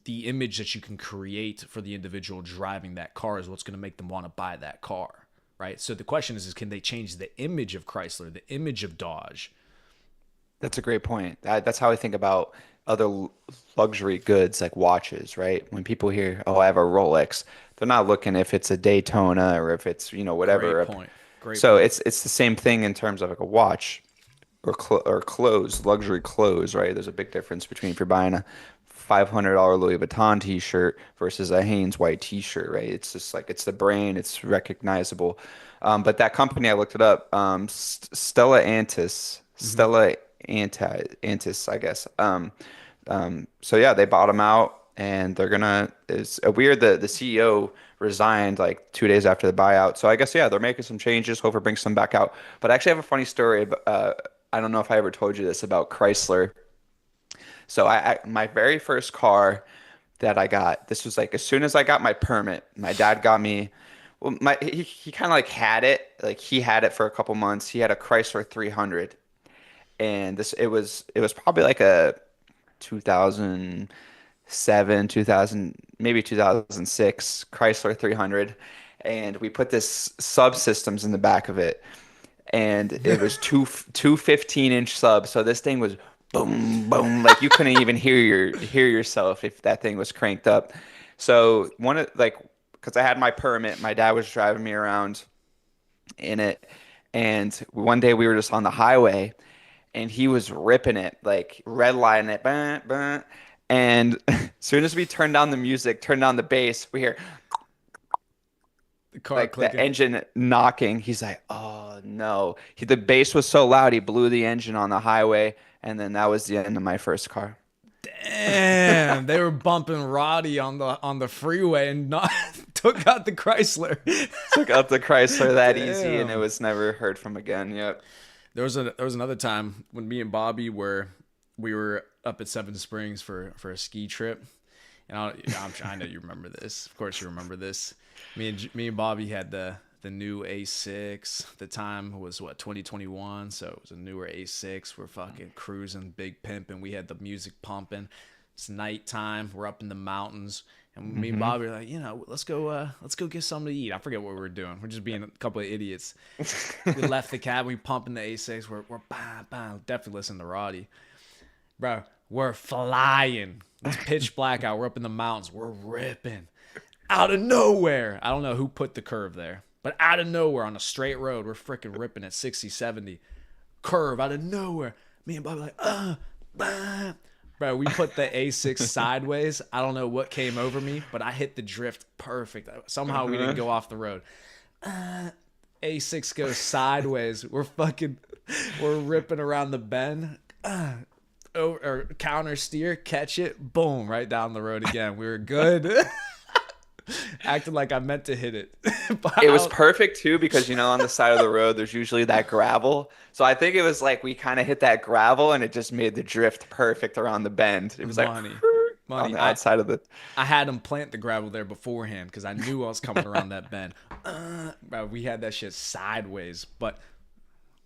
[SPEAKER 1] image that you can create for the individual driving that car is what's going to make them want to buy that car, right? So the question is can they change the image of Chrysler, the image of Dodge?
[SPEAKER 2] That's a great point. That's how I think about other luxury goods like watches, right? When people hear, "Oh, I have a Rolex," they're not looking if it's a Daytona or if it's,
[SPEAKER 1] Great
[SPEAKER 2] whatever.
[SPEAKER 1] point. Great
[SPEAKER 2] So
[SPEAKER 1] point.
[SPEAKER 2] it's the same thing in terms of like a watch or clothes, luxury clothes, right? There's a big difference between if you're buying a $500 Louis Vuitton t-shirt versus a Hanes white t-shirt, right? It's just like it's the brand, it's recognizable. But that company, I looked it up,
[SPEAKER 1] Mm-hmm.
[SPEAKER 2] Antis, I guess. So yeah, they bought them out, and they're gonna. It's a weird. The CEO resigned like 2 days after the buyout. So I guess yeah, they're making some changes. Hope it brings some back out. But I actually have a funny story. I don't know if I ever told you this about Chrysler. So my very first car that I got, this was like as soon as I got my permit, my dad got me. Well, he kind of like had it, like he had it for a couple months. He had a Chrysler 300, and it was probably like a 2007, 2000, maybe 2006 Chrysler 300, and we put this subsystems in the back of it, and it was two 15-inch subs. So this thing was boom, boom, like you couldn't even hear yourself if that thing was cranked up. So one of like, because I had my permit, my dad was driving me around in it, and one day we were just on the highway, and he was ripping it, like redlining it, bah, bah. And as soon as we turned down the music, turned down the bass, we hear
[SPEAKER 1] The car
[SPEAKER 2] like the
[SPEAKER 1] clicking.
[SPEAKER 2] engine knocking. He's like, "Oh no!" The bass was so loud, he blew the engine on the highway, and then that was the end of my first car.
[SPEAKER 1] Damn, they were bumping Roddy on the freeway and not took out the Chrysler.
[SPEAKER 2] Took out the Chrysler that easy, and it
[SPEAKER 1] Damn.
[SPEAKER 2] was never heard from again. Yep.
[SPEAKER 1] There was another time when me and Bobby we were up at Seven Springs for a ski trip, and I know you remember this. Of course, you remember this. Me and Bobby had the new A6. The time was what 2021, so it was a newer A6. We're fucking cruising, big pimping. We had the music pumping. It's nighttime. We're up in the mountains, and me and
[SPEAKER 2] Hmm.
[SPEAKER 1] Bobby are like, let's go get something to eat. I forget what we were doing. We're just being a couple of idiots. We left the cab. We pumping the A6. We're bam, bam. Definitely listening to Roddy, bro. We're flying. It's pitch black out. We're up in the mountains. We're ripping out of nowhere. I don't know who put the curve there, but out of nowhere on a straight road, we're freaking ripping at 60, 70. Curve out of nowhere. Me and Bobby like, bah. Bro, we put the A6 sideways. I don't know what came over me, but I hit the drift perfect. Somehow we didn't
[SPEAKER 2] Uh-huh.
[SPEAKER 1] go off the road. A6 goes sideways. We're ripping around the bend. Or counter steer, catch it, boom, right down the road again. We were good. Acting like I meant to hit it.
[SPEAKER 2] It was
[SPEAKER 1] But
[SPEAKER 2] perfect too because on the side of the road there's usually that gravel. So I think it was like we kind of hit that gravel and it just made the drift perfect around the bend. It was like
[SPEAKER 1] money.
[SPEAKER 2] on
[SPEAKER 1] Money.
[SPEAKER 2] the
[SPEAKER 1] I
[SPEAKER 2] outside of the.
[SPEAKER 1] I had him plant the gravel there beforehand because I knew I was coming around that bend. Bro, we had that shit sideways, but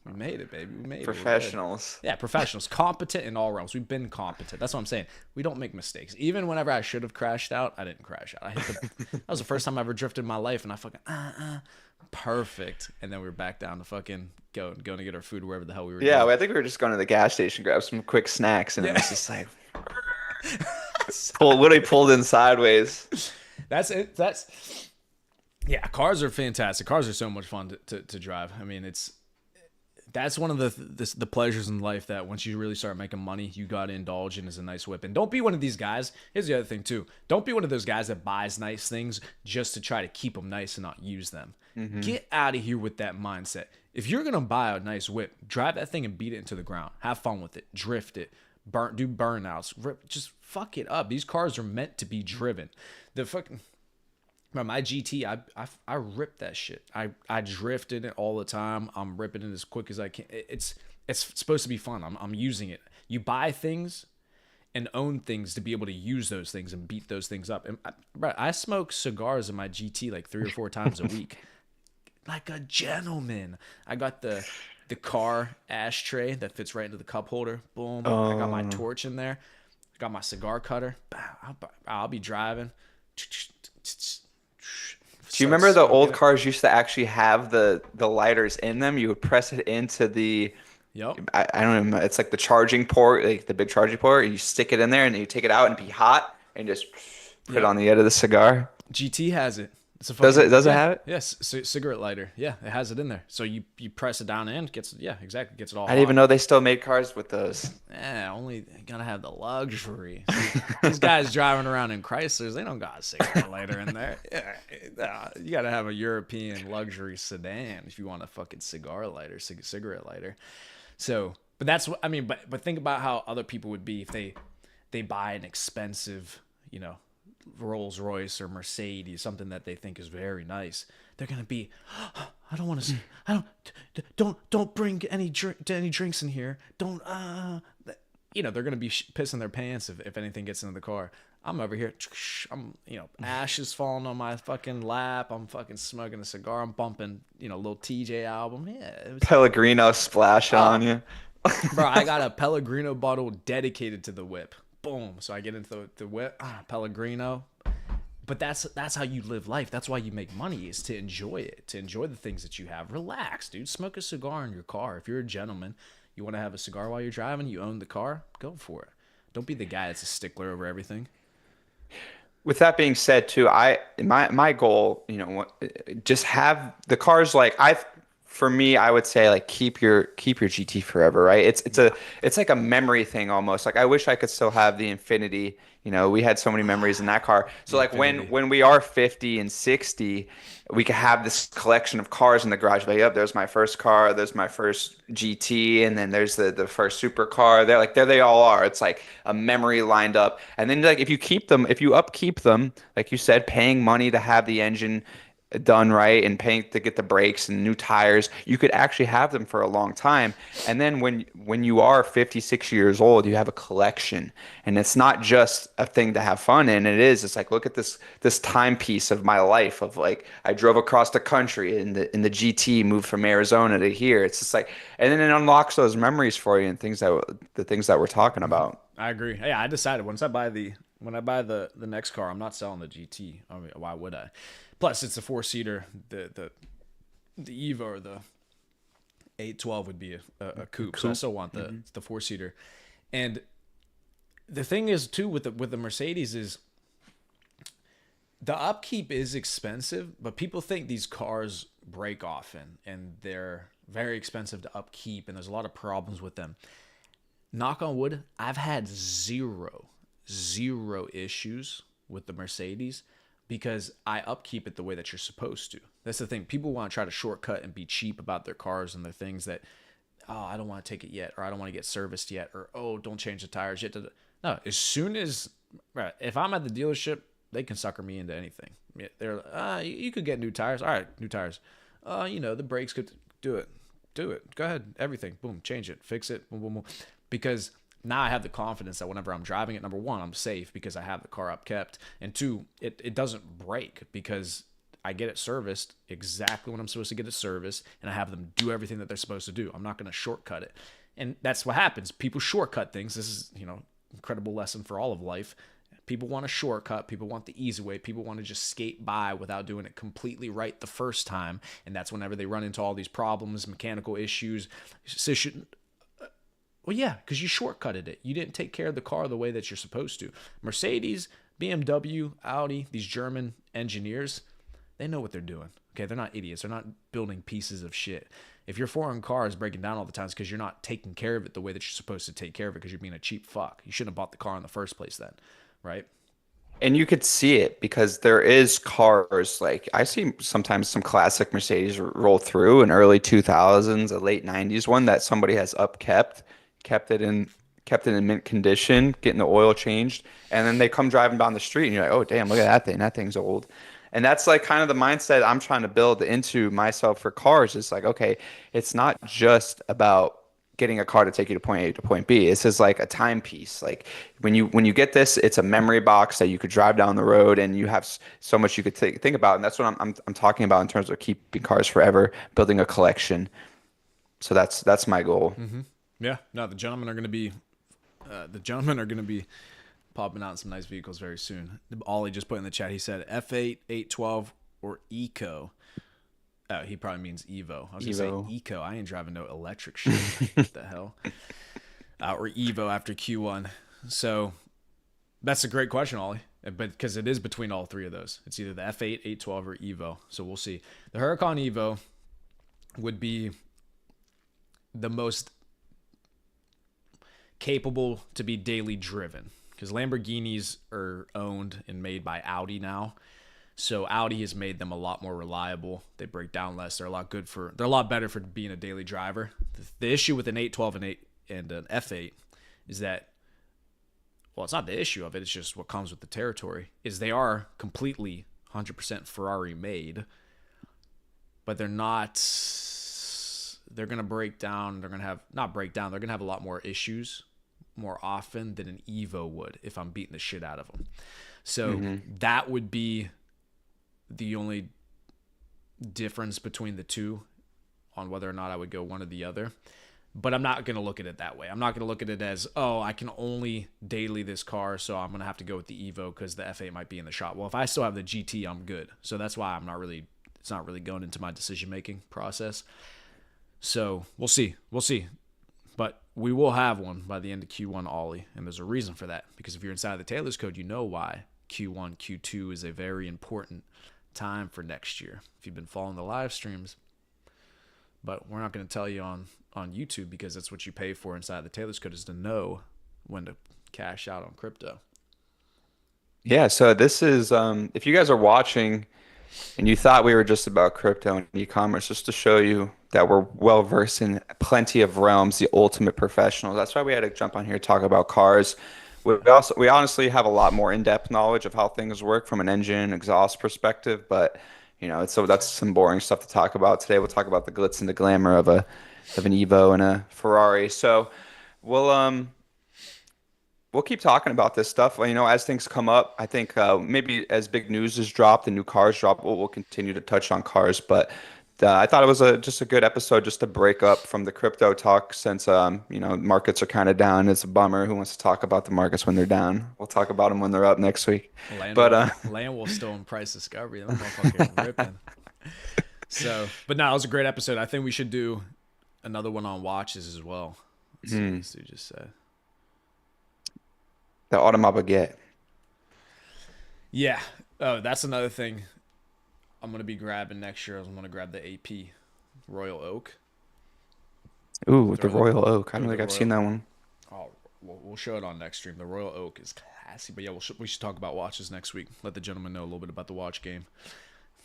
[SPEAKER 1] we made it, baby. We made it. We're good.
[SPEAKER 2] Professionals.
[SPEAKER 1] Yeah, professionals, competent in all realms. We've been competent. That's what I'm saying. We don't make mistakes. Even whenever I should have crashed out, I didn't crash out. That was the first time I ever drifted in my life, and I fucking perfect. And then we were back down to fucking going to get our food wherever the hell we were
[SPEAKER 2] Yeah,
[SPEAKER 1] going.
[SPEAKER 2] I think we were just going to the gas station, grab some quick snacks, and it
[SPEAKER 1] Yeah,
[SPEAKER 2] was just like literally pulled in sideways.
[SPEAKER 1] that's it. Yeah. Cars are fantastic. Cars are so much fun to drive. I mean, that's one of the pleasures in life that once you really start making money, you got to indulge in is a nice whip. And don't be one of these guys. Here's the other thing too. Don't be one of those guys that buys nice things just to try to keep them nice and not use them.
[SPEAKER 2] Hmm.
[SPEAKER 1] Get out of here with that mindset. If you're gonna buy a nice whip, drive that thing and beat it into the ground. Have fun with it. Drift it. Do burnouts. Just fuck it up. These cars are meant to be driven. The fucking my GT, I ripped that shit. I drifted it all the time. I'm ripping it as quick as I can. It's supposed to be fun. I'm using it. You buy things and own things to be able to use those things and beat those things up. And I smoke cigars in my GT like 3 or 4 times a week, like a gentleman. I got the car ashtray that fits right into the cup holder. Boom. I got my
[SPEAKER 2] Oh.
[SPEAKER 1] torch in there. I got my cigar cutter. I'll be driving.
[SPEAKER 2] Do you
[SPEAKER 1] Start
[SPEAKER 2] remember the
[SPEAKER 1] smoking
[SPEAKER 2] old
[SPEAKER 1] it.
[SPEAKER 2] cars used to actually have the lighters in them? You would press it into the
[SPEAKER 1] Yep.
[SPEAKER 2] I don't know, it's like the charging port, like the big charging port. You stick it in there and then you take it out and be hot and just put it
[SPEAKER 1] Yep.
[SPEAKER 2] on the end of the cigar.
[SPEAKER 1] GT has it. It's a
[SPEAKER 2] Does it
[SPEAKER 1] fucking
[SPEAKER 2] does it
[SPEAKER 1] yeah.
[SPEAKER 2] have it?
[SPEAKER 1] Yes, cigarette lighter. Yeah, it has it in there. So you press it down and gets yeah, exactly, gets it all
[SPEAKER 2] I didn't even
[SPEAKER 1] hot.
[SPEAKER 2] know they still made cars with those.
[SPEAKER 1] Yeah, only gotta have the luxury. See, these guys driving around in Chryslers, they don't got a cigarette lighter in there. Yeah, you gotta have a European luxury sedan if you want a fucking cigar lighter, cigarette lighter. So, but that's what I mean. But think about how other people would be if they buy an expensive, Rolls Royce or Mercedes, something that they think is very nice. They're gonna be, I don't want to, I don't bring any drinks in here. Don't, they're gonna be pissing their pants if anything gets into the car. I'm over here, I'm, ashes falling on my fucking lap. I'm fucking smoking a cigar. I'm bumping, little TJ album. Yeah, it was,
[SPEAKER 2] Pellegrino splashing on
[SPEAKER 1] oh,
[SPEAKER 2] you.
[SPEAKER 1] bro, I got a Pellegrino bottle dedicated to the whip. Boom. So I get into the whip, Pellegrino. But that's how you live life. That's why you make money, is to enjoy it, to enjoy the things that you have. Relax, dude. Smoke a cigar in your car. If you're a gentleman, you want to have a cigar while you're driving, you own the car, go for it. Don't be the guy that's a stickler over everything.
[SPEAKER 2] With that being said, too, my goal, just have the cars like for me, I would say like keep your GT forever, right?
[SPEAKER 1] Yeah.
[SPEAKER 2] It's like a memory thing almost. Like I wish I could still have the Infinity. We had so many memories in that car. So
[SPEAKER 1] The
[SPEAKER 2] like when
[SPEAKER 1] Infinity.
[SPEAKER 2] when we are 50 and 60, we could have this collection of cars in the garage. Like, yep, there's my first car, there's my first GT, and then there's the first supercar. They're like there they all are. It's like a memory lined up. And then like if you keep them, if you upkeep them, like you said, paying money to have the engine done right and paying to get the brakes and new tires, you could actually have them for a long time. And then when you are 56 years old, you have a collection. And it's not just a thing to have fun in. It's like look at this timepiece of my life of like I drove across the country in the GT, moved from Arizona to here. It's just like and then it unlocks those memories for you and the things that we're talking about.
[SPEAKER 1] I agree. Yeah, I decided when I buy the next car, I'm not selling the GT. I mean, why would I? Plus, it's a four-seater. The Eva or the 812 would be a coupe. So I still want the four-seater. And the thing is too with the Mercedes is the upkeep is expensive, but people think these cars break often and they're very expensive to upkeep and there's a lot of problems with them. Knock on wood, I've had zero issues with the Mercedes because I upkeep it the way that you're supposed to. That's the thing. People want to try to shortcut and be cheap about their cars and their things that, oh, I don't want to take it yet, or I don't want to get serviced yet, or oh, don't change the tires yet. No, as soon as, right, if I'm at the dealership, they can sucker me into anything. They're, you could get new tires. All right, new tires. The brakes could do it. Do it. Go ahead. Everything. Boom. Change it. Fix it. Boom, boom, boom. Because now I have the confidence that whenever I'm driving it, number one, I'm safe because I have the car upkept. And two, it doesn't break because I get it serviced exactly when I'm supposed to get it serviced and I have them do everything that they're supposed to do. I'm not going to shortcut it. And that's what happens. People shortcut things. This is, incredible lesson for all of life. People want a shortcut. People want the easy way. People want to just skate by without doing it completely right the first time. And that's whenever they run into all these problems, mechanical issues. Well, yeah, because you shortcutted it. You didn't take care of the car the way that you're supposed to. Mercedes, BMW, Audi, these German engineers, they know what they're doing. Okay, they're not idiots. They're not building pieces of shit. If your foreign car is breaking down all the time, it's because you're not taking care of it the way that you're supposed to take care of it because you're being a cheap fuck. You shouldn't have bought the car in the first place then, right?
[SPEAKER 2] And you could see it because there is cars like I see sometimes some classic Mercedes roll through in early 2000s, a late 90s one that somebody has upkept, kept it in kept it in mint condition, getting the oil changed, and then they come driving down the street and you're like, "Oh, damn, look at that thing. That thing's old." And that's like kind of the mindset I'm trying to build into myself for cars. It's like, okay, it's not just about getting a car to take you to point A to point B. This is like a timepiece. Like when you get this, it's a memory box that you could drive down the road, and you have so much you could think about. And that's what I'm talking about in terms of keeping cars forever, building a collection. So that's my goal.
[SPEAKER 1] Yeah, no, the gentlemen are gonna be popping out some nice vehicles very soon. Ollie just put in the chat. He said F8, 812, or Eco. Oh, he probably means Evo. I was gonna say
[SPEAKER 2] Evo.
[SPEAKER 1] Eco. I ain't driving no electric shit. What the hell? Or Evo after Q1. So that's a great question, Ollie. But because it is between all three of those, it's either the F8, 812, or Evo. So we'll see. The Huracan Evo would be the most capable to be daily driven because Lamborghinis are owned and made by Audi now. So Audi has made them a lot more reliable. They break down less. They're a lot better for being a daily driver. The issue with an 812 and an F8 is that, well, it's not the issue of it. It's just what comes with the territory. Is they are completely 100% Ferrari made, but they're not. They're gonna break down. They're gonna have not break down. They're gonna have a lot more issues more often than an Evo would if I'm beating the shit out of them. So that would be the only difference between the two on whether or not I would go one or the other. But I'm not going to look at it that way. I'm not going to look at it as, oh, I can only daily this car, so I'm going to have to go with the Evo because the F8 might be in the shop. Well, if I still have the GT, I'm good. So that's why it's not really going into my decision-making process. So we'll see. But we will have one by the end of Q1 Ollie, and there's a reason for that. Because if you're inside the Taylor's code, you know why Q1, Q2 is a very important time for next year. If you've been following the live streams, but we're not going to tell you on YouTube because that's what you pay for inside the Taylor's code is to know when to cash out on crypto.
[SPEAKER 2] Yeah, so this is if you guys are watching and you thought we were just about crypto and e-commerce, just to show you that we're well versed in plenty of realms, the ultimate professionals. That's why we had to jump on here to talk about cars. We honestly have a lot more in-depth knowledge of how things work from an engine exhaust perspective, but so that's some boring stuff to talk about. Today we'll talk about the glitz and the glamour of an Evo and a Ferrari. So we'll we'll keep talking about this stuff. Well, as things come up, I think maybe as big news is dropped and new cars drop, we'll continue to touch on cars. But I thought it was just a good episode just to break up from the crypto talk since markets are kind of down. It's a bummer. Who wants to talk about the markets when they're down? We'll talk about them when they're up next week. But
[SPEAKER 1] Land Wolf still in price discovery. That motherfucker ripping. So, but no, it was a great episode. I think we should do another one on watches as well. Let's see what this dude just said.
[SPEAKER 2] the Automobile.
[SPEAKER 1] Yeah. Oh, that's another thing I'm going to be grabbing next year. I'm going to grab the AP Royal Oak.
[SPEAKER 2] Ooh, the Royal Oak. I don't think I've
[SPEAKER 1] Royal,
[SPEAKER 2] seen that one.
[SPEAKER 1] Oh, we'll show it on next stream. The Royal Oak is classy. But yeah, we should talk about watches next week. Let the gentleman know a little bit about the watch game.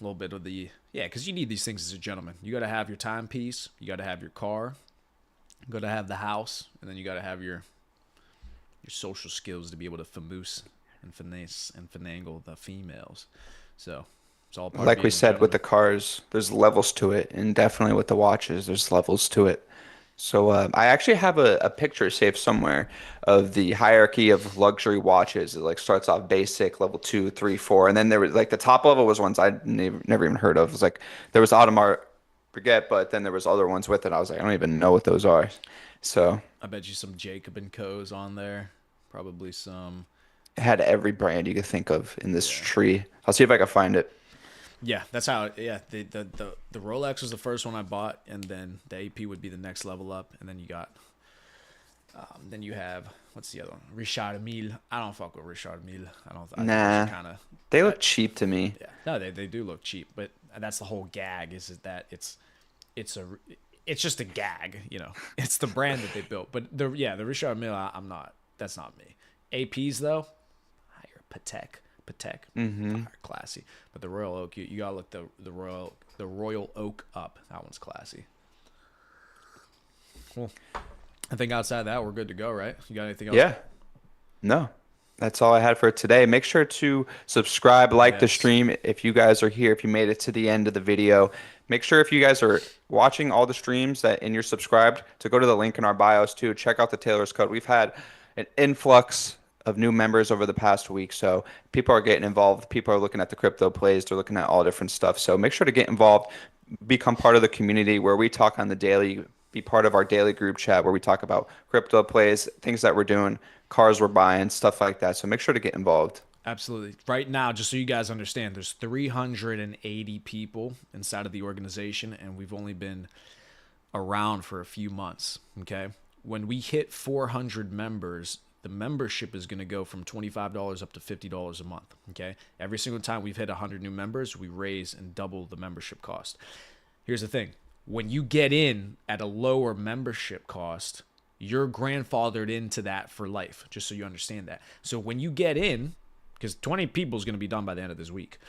[SPEAKER 1] A little bit of because you need these things as a gentleman. You got to have your timepiece. You got to have your car. You got to have the house. And then you got to have your social skills to be able to famoose and finesse and finagle the females. So it's all part
[SPEAKER 2] Like
[SPEAKER 1] of
[SPEAKER 2] we
[SPEAKER 1] being a
[SPEAKER 2] said with
[SPEAKER 1] gentleman.
[SPEAKER 2] the cars, there's levels to it, and definitely with the watches, there's levels to it. So I actually have a picture saved somewhere of the hierarchy of luxury watches. It like starts off basic, level two, three, four, and then there was like the top level was ones I'd never even heard of. It was like there was Audemars Piguet, but then there was other ones with it. I was like, I don't even know what those are. So
[SPEAKER 1] I bet you some Jacob and Co's on there. Probably some.
[SPEAKER 2] it had every brand you could think of in this
[SPEAKER 1] Yeah.
[SPEAKER 2] tree. I'll see if I can find it.
[SPEAKER 1] Yeah, that's how. Yeah, the Rolex was the first one I bought, and then the AP would be the next level up, and then then you have what's the other one? Richard Mille. I don't fuck with Richard Mille. I don't. I think
[SPEAKER 2] Nah,
[SPEAKER 1] it's kind of.
[SPEAKER 2] they look cheap to me.
[SPEAKER 1] Yeah, no, they do look cheap, but that's the whole gag. Is that it's a it's just a gag, It's the brand that they built, but the Richard Mille, I'm not. That's not me. APs though, higher Patek. Patek,
[SPEAKER 2] Mm-hmm.
[SPEAKER 1] classy. But the Royal Oak, you gotta look the Royal Oak up. That one's classy. Cool. I think outside of that, we're good to go, right? You got anything else?
[SPEAKER 2] Yeah. No, that's all I had for today. Make sure to subscribe, like the
[SPEAKER 1] Yes.
[SPEAKER 2] stream if you guys are here, if you made it to the end of the video. Make sure if you guys are watching all the streams that and you're subscribed to go to the link in our bios too. Check out the Taylor's Code. We've had an influx of new members over the past week, so people are getting involved. People are looking at the crypto plays. They're looking at all different stuff. So make sure to get involved, become part of the community where we talk on the daily, be part of our daily group chat where we talk about crypto plays, things that we're doing, cars we're buying, stuff like that. So make sure to get involved.
[SPEAKER 1] Absolutely. Right now, just so you guys understand, there's 380 people inside of the organization, and we've only been around for a few months. Okay. When we hit 400 members, the membership is going to go from $25 up to $50 a month. Okay. Every single time we've hit 100 new members, we raise and double the membership cost. Here's the thing. When you get in at a lower membership cost, you're grandfathered into that for life, just so you understand that. So when you get in, because 20 people is going to be done by the end of this week,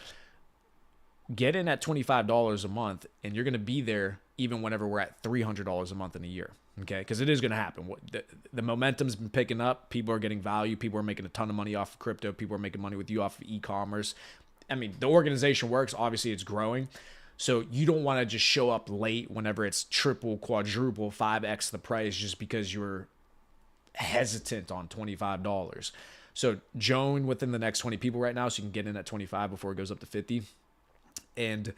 [SPEAKER 1] get in at $25 a month, and you're going to be there even whenever we're at $300 a month in a year. Okay, because it is going to happen. The momentum's been picking up. People are getting value. People are making a ton of money off of crypto. People are making money with you off of e-commerce. I mean, the organization works. Obviously, it's growing. So you don't want to just show up late whenever it's triple, quadruple, 5x the price just because you're hesitant on $25. So join within the next 20 people right now so you can get in at 25 before it goes up to 50. And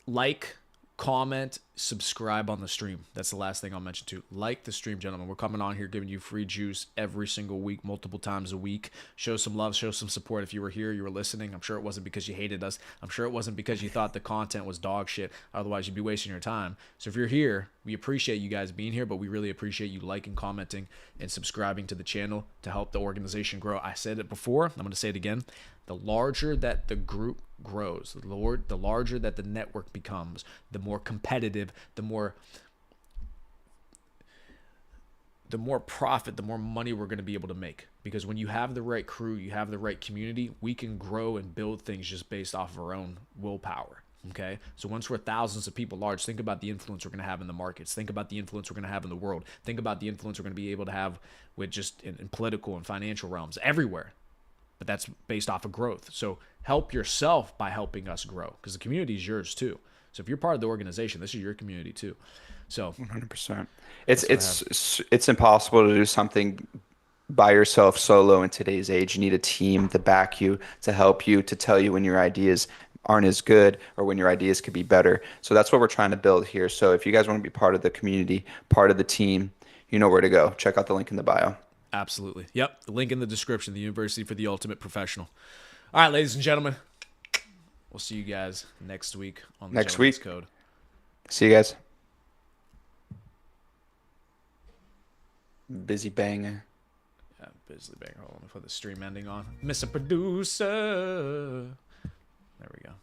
[SPEAKER 1] like, comment, subscribe on the stream. That's the last thing I'll mention too. Like the stream, gentlemen. We're coming on here giving you free juice every single week, multiple times a week. Show some love, show some support. If you were here, you were listening. I'm sure it wasn't because you hated us. I'm sure it wasn't because you thought the content was dog shit. Otherwise, you'd be wasting your time. So if you're here, we appreciate you guys being here, but we really appreciate you liking, commenting, and subscribing to the channel to help the organization grow. I said it before. I'm going to say it again. The larger that the group grows, the larger that the network becomes, the more competitive, the more profit, the more money we're going to be able to make. Because when you have the right crew, you have the right community, we can grow and build things just based off of our own willpower. Okay. So once we're thousands of people large, think about the influence we're going to have in the markets. Think about the influence we're going to have in the world. Think about the influence we're going to be able to have with just in political and financial realms everywhere. But that's based off of growth. So help yourself by helping us grow, because the community is yours too. So if you're part of the organization, this is your community too. So
[SPEAKER 2] 100%.
[SPEAKER 1] that's what I have.
[SPEAKER 2] It's impossible to do something by yourself solo in today's age. You need a team to back you, to help you, to tell you when your ideas aren't as good or when your ideas could be better. So that's what we're trying to build here. So if you guys want to be part of the community, part of the team, you know where to go. Check out the link in the bio.
[SPEAKER 1] Absolutely. Yep. The link in the description, the University for the Ultimate Professional. All right, ladies and gentlemen, we'll see you guys next week on the
[SPEAKER 2] Next
[SPEAKER 1] Gentleman's
[SPEAKER 2] week.
[SPEAKER 1] Code.
[SPEAKER 2] See you guys. Busy banger.
[SPEAKER 1] Yeah, busy bang. Hold on, let me put the stream ending on. Mr. Producer. There we go.